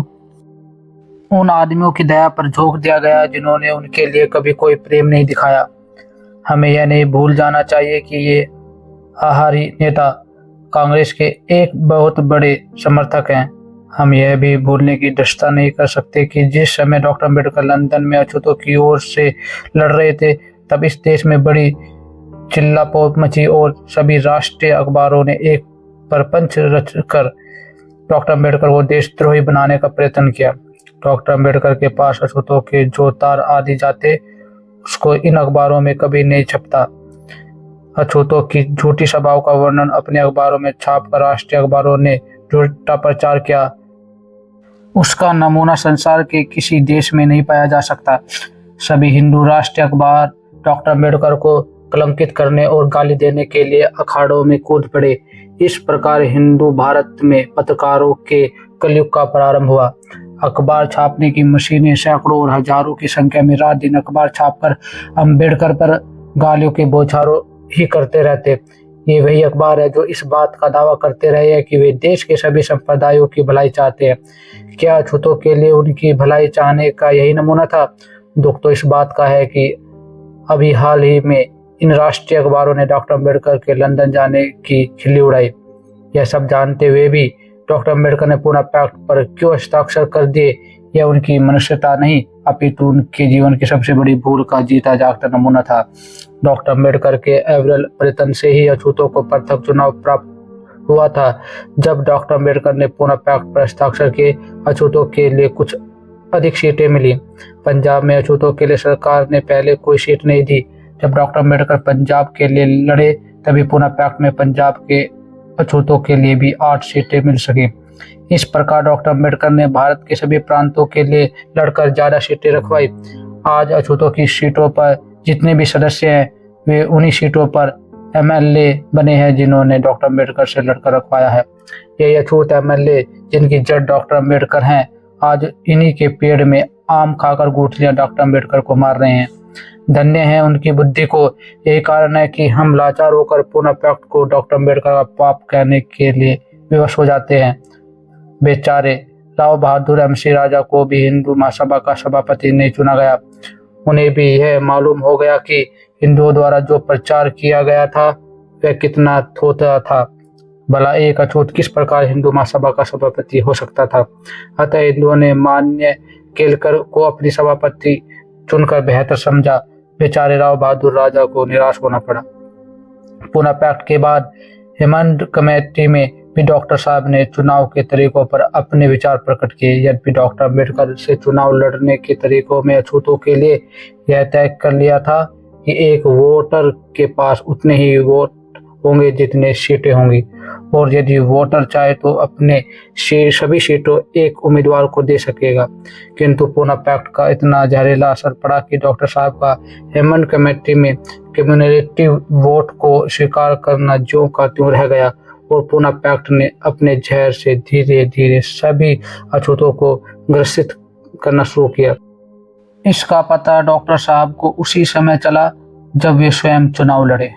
उन आदमियों की दया पर झोंक दिया गया जिन्होंने उनके लिए कभी कोई प्रेम नहीं दिखाया। हमें यह नहीं भूल जाना चाहिए कि ये आहारी नेता कांग्रेस के एक बहुत बड़े समर्थक हैं। हम यह भी भूलने की दृष्टता नहीं कर सकते कि जिस समय डॉक्टर अम्बेडकर लंदन में अछूतों की ओर से लड़ रहे थे, तब इस देश में बड़ी चिल्लापोत मची और सभी राष्ट्रीय अखबारों ने एक प्रपंच रचकर डॉक्टर अम्बेडकर को देशद्रोही बनाने का प्रयत्न किया। डॉक्टर अम्बेडकर के पास अछूतों के जो तार आदि जाते, उसको इन अखबारों में कभी नहीं छपता। अछूतों की झूठी सभाओं का वर्णन अपने अखबारों में छापकर राष्ट्रीय अखबारों ने झूठा प्रचार किया, उसका नमूना संसार के किसी देश में नहीं पाया जा सकता। सभी हिंदू राष्ट्रीय अखबार डॉक्टर अम्बेडकर को कलंकित करने और गाली देने के लिए अखाड़ों में कूद पड़े। इस प्रकार हिंदू भारत में पत्रकारों के कलयुग का प्रारंभ हुआ। अखबार छापने की मशीनें सैकड़ों और हजारों की संख्या में रात दिन अखबार छापकर अम्बेडकर पर गालियों के बौछारों ही करते रहते। ये वही अखबार है जो इस बात का दावा करते रहे हैं कि वे देश के सभी संप्रदायों की भलाई चाहते हैं। क्या अछूतों के लिए उनकी भलाई चाहने का यही नमूना था? दुख तो इस बात का है कि अभी हाल ही में इन राष्ट्रीय अखबारों ने डॉक्टर अम्बेडकर के लंदन जाने की खिल्ली उड़ाई। यह सब जानते हुए भी डॉक्टर अम्बेडकर ने पूना पैक्ट पर क्यों हस्ताक्षर कर दिए? यह उनकी मनुष्यता नहीं, अपितु उनके जीवन की सबसे बड़ी भूल का जीता जागता नमूना था। डॉक्टर अम्बेडकर के एवरल प्रयत्न से ही अछूतों को पृथक चुनाव प्राप्त हुआ था। जब डॉक्टर अम्बेडकर ने पूना पैक्ट पर हस्ताक्षर किए, अछूतों के लिए कुछ अधिक सीटें मिली। पंजाब में अछूतों के लिए सरकार ने पहले कोई सीट नहीं दी। जब डॉक्टर अम्बेडकर पंजाब के लिए लड़े, तभी पूना पैक्ट में पंजाब के अछूतों के लिए भी 8 सीटें मिल सकी। इस प्रकार डॉक्टर अम्बेडकर ने भारत के सभी प्रांतों के लिए लड़कर ज्यादा सीटें रखवाई। आज अछूतों की सीटों पर जितने भी सदस्य हैं, वे उन्हीं सीटों पर एमएलए बने हैं जिन्होंने डॉक्टर अम्बेडकर से लड़कर रखवाया है। यही अछूत एमएलए जिनकी जड़ डॉक्टर अम्बेडकर हैं, आज इन्हीं के पेड़ में आम खाकर गुठलियां डॉक्टर अम्बेडकर को मार रहे हैं। धन्य है उनकी बुद्धि को। यही कारण है कि हम लाचार होकर पूना पैक्ट को डॉक्टर अम्बेडकर का पाप कहने के लिए विवश हो जाते हैं। बेचारे राव बहादुर एमसी राजा को भी हिंदू महासभा का सभापति नहीं चुना गया। उन्हें भी यह मालूम हो गया कि हिंदुओं द्वारा जो प्रचार किया गया था वह कितना थोथा था। भला एक अछूत किस प्रकार हिंदू महासभा का सभापति हो सकता था? अतः हिंदुओं ने मान्य केलकर को अपनी सभापति चुनकर बेहतर समझा। बेचारे राव बहादुर राजा को निराश होना पड़ा। पूना पैक्ट के बाद हेमंड कमेटी में भी डॉक्टर साहब ने चुनाव के तरीकों पर अपने विचार प्रकट किए। यद्यपि डॉक्टर अम्बेडकर से चुनाव लड़ने के तरीकों में अछूतों के लिए यह तय कर लिया था कि एक वोटर के पास उतने ही वोट होंगे जितने सीटें होंगी, और यदि वोटर चाहे तो अपने सभी सीटों एक उम्मीदवार को दे सकेगा। किंतु पूना पैक्ट का इतना जहरीला असर पड़ा कि डॉक्टर साहब का हेमंड कमेटी में कम्युनिटिव वोट को स्वीकार करना ज्यों का त्यों रह गया, और पूना पैक्ट ने अपने जहर से धीरे धीरे सभी अछूतों को ग्रसित करना शुरू किया। इसका पता डॉक्टर साहब को उसी समय चला जब वे स्वयं चुनाव लड़े।